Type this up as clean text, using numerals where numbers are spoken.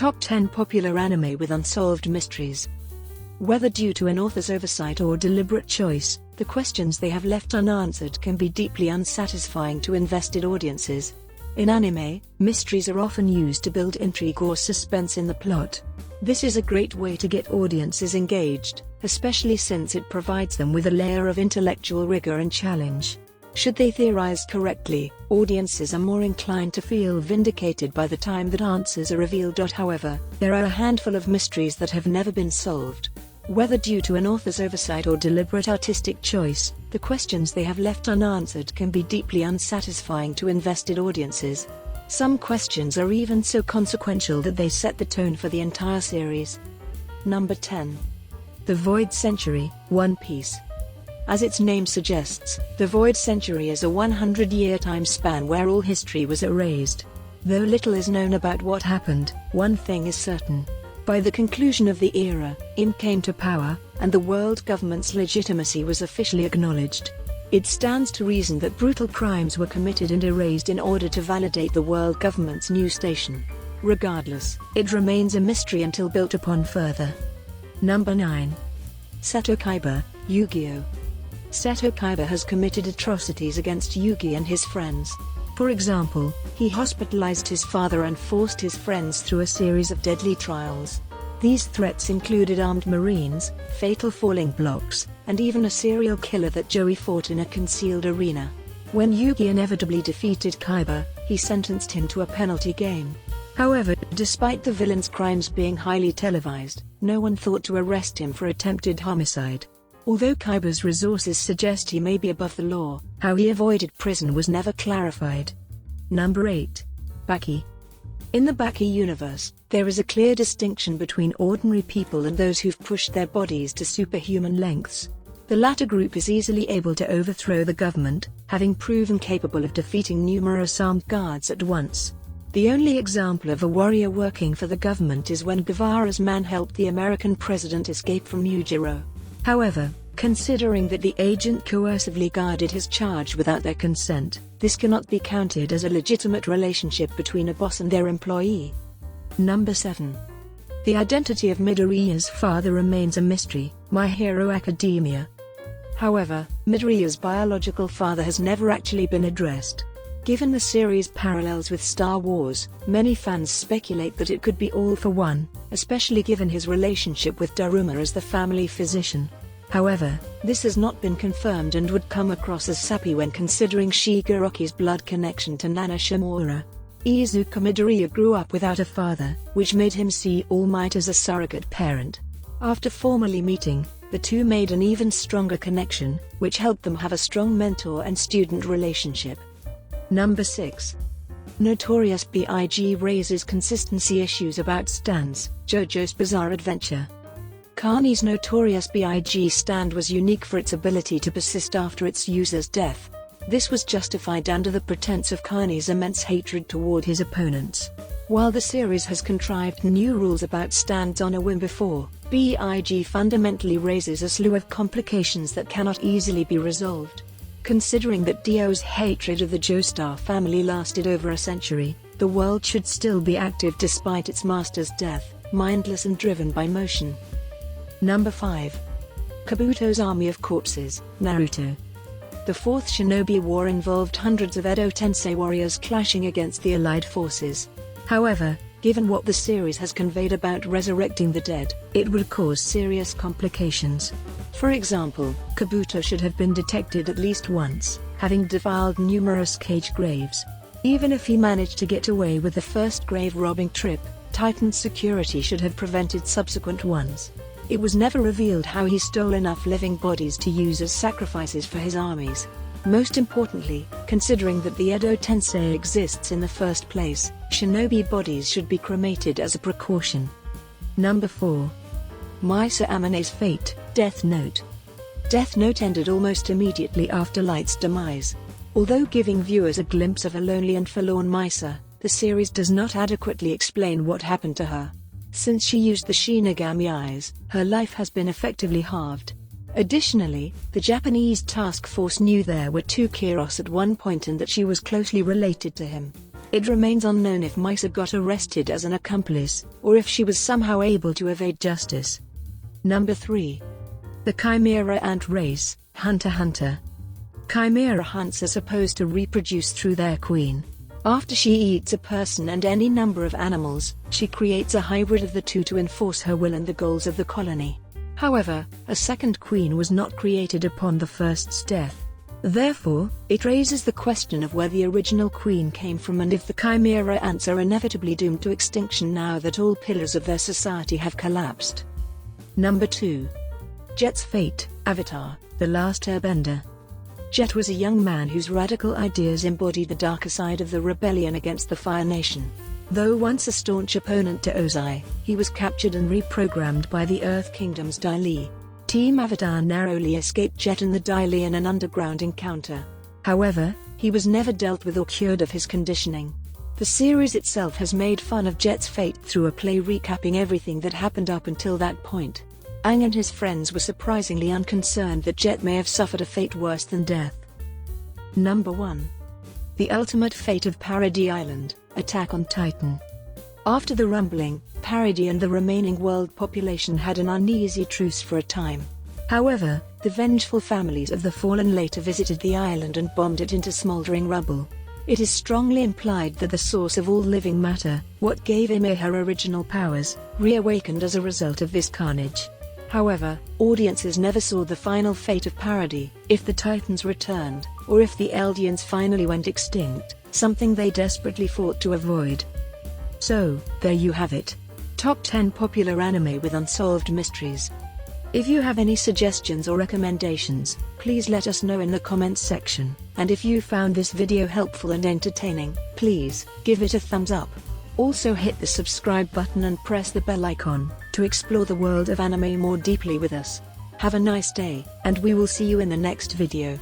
Top 10 Popular Anime with Unsolved Mysteries. Whether due to an author's oversight or deliberate choice, the questions they have left unanswered can be deeply unsatisfying to invested audiences. In anime, mysteries are often used to build intrigue or suspense in the plot. This is a great way to get audiences engaged, especially since it provides them with a layer of intellectual rigor and challenge. Should they theorize correctly, audiences are more inclined to feel vindicated by the time that answers are revealed. However, there are a handful of mysteries that have never been solved. Whether due to an author's oversight or deliberate artistic choice, the questions they have left unanswered can be deeply unsatisfying to invested audiences. Some questions are even so consequential that they set the tone for the entire series. Number 10. The Void Century, One Piece. As its name suggests, the Void Century is a 100-year time span where all history was erased. Though little is known about what happened, one thing is certain. By the conclusion of the era, Im came to power, and the world government's legitimacy was officially acknowledged. It stands to reason that brutal crimes were committed and erased in order to validate the world government's new station. Regardless, it remains a mystery until built upon further. Number 9. Seto Kaiba, Yu-Gi-Oh! Seto Kaiba has committed atrocities against Yugi and his friends. For example, he hospitalized his father and forced his friends through a series of deadly trials. These threats included armed marines, fatal falling blocks, and even a serial killer that Joey fought in a concealed arena. When Yugi inevitably defeated Kaiba, he sentenced him to a penalty game. However, despite the villain's crimes being highly televised, no one thought to arrest him for attempted homicide. Although Kaiba's resources suggest he may be above the law, how he avoided prison was never clarified. Number 8. Baki. In the Baki universe, there is a clear distinction between ordinary people and those who've pushed their bodies to superhuman lengths. The latter group is easily able to overthrow the government, having proven capable of defeating numerous armed guards at once. The only example of a warrior working for the government is when Guevara's man helped the American president escape from Ujiro. However, considering that the agent coercively guarded his charge without their consent, this cannot be counted as a legitimate relationship between a boss and their employee. Number 7. The identity of Midoriya's father remains a mystery, My Hero Academia. However, Midoriya's biological father has never actually been addressed. Given the series' parallels with Star Wars, many fans speculate that it could be All for One, especially given his relationship with Daruma as the family physician. However, this has not been confirmed and would come across as sappy when considering Shigeroki's blood connection to Nana Shimura. Izuka Midoriya grew up without a father, which made him see All Might as a surrogate parent. After formally meeting, the two made an even stronger connection, which helped them have a strong mentor and student relationship. Number 6. Notorious B.I.G. raises consistency issues about stands, JoJo's Bizarre Adventure. Kani's Notorious B.I.G. stand was unique for its ability to persist after its user's death. This was justified under the pretense of Kani's immense hatred toward his opponents. While the series has contrived new rules about stands on a whim before, B.I.G. fundamentally raises a slew of complications that cannot easily be resolved. Considering that Dio's hatred of the Joestar family lasted over a century, the world should still be active despite its master's death, mindless and driven by motion. Number 5. Kabuto's Army of Corpses, Naruto. The Fourth Shinobi War involved hundreds of Edo Tensei warriors clashing against the Allied forces. However, given what the series has conveyed about resurrecting the dead, it would cause serious complications. For example, Kabuto should have been detected at least once, having defiled numerous cage graves. Even if he managed to get away with the first grave robbing trip, Titan's security should have prevented subsequent ones. It was never revealed how he stole enough living bodies to use as sacrifices for his armies. Most importantly, considering that the Edo Tensei exists in the first place, shinobi bodies should be cremated as a precaution. Number 4. Misa Amane's Fate, Death Note. Death Note ended almost immediately after Light's demise. Although giving viewers a glimpse of a lonely and forlorn Misa, the series does not adequately explain what happened to her. Since she used the Shinigami eyes, her life has been effectively halved. Additionally, the Japanese task force knew there were two Kiros at one point and that she was closely related to him. It remains unknown if Misa got arrested as an accomplice, or if she was somehow able to evade justice. Number 3. The Chimera Ant Race, Hunter x Hunter. Chimera hunts are supposed to reproduce through their queen. After she eats a person and any number of animals, she creates a hybrid of the two to enforce her will and the goals of the colony. However, a second queen was not created upon the first's death. Therefore, it raises the question of where the original queen came from and if the chimera ants are inevitably doomed to extinction now that all pillars of their society have collapsed. Number 2. Jet's fate, Avatar, The Last Airbender. Jet was a young man whose radical ideas embodied the darker side of the rebellion against the Fire Nation. Though once a staunch opponent to Ozai, he was captured and reprogrammed by the Earth Kingdom's Dai Li. Team Avatar narrowly escaped Jet and the Dai Li in an underground encounter. However, he was never dealt with or cured of his conditioning. The series itself has made fun of Jet's fate through a play recapping everything that happened up until that point. Aang and his friends were surprisingly unconcerned that Jet may have suffered a fate worse than death. Number 1. The Ultimate Fate of Paradis Island, Attack on Titan. After the rumbling, Paradis and the remaining world population had an uneasy truce for a time. However, the vengeful families of the fallen later visited the island and bombed it into smoldering rubble. It is strongly implied that the source of all living matter, what gave Ymir her original powers, reawakened as a result of this carnage. However, audiences never saw the final fate of Paradis, if the Titans returned, or if the Eldians finally went extinct, something they desperately fought to avoid. So, there you have it. Top 10 popular anime with unsolved mysteries. If you have any suggestions or recommendations, please let us know in the comments section, and if you found this video helpful and entertaining, please give it a thumbs up. Also hit the subscribe button and press the bell icon, to explore the world of anime more deeply with us. Have a nice day, and we will see you in the next video.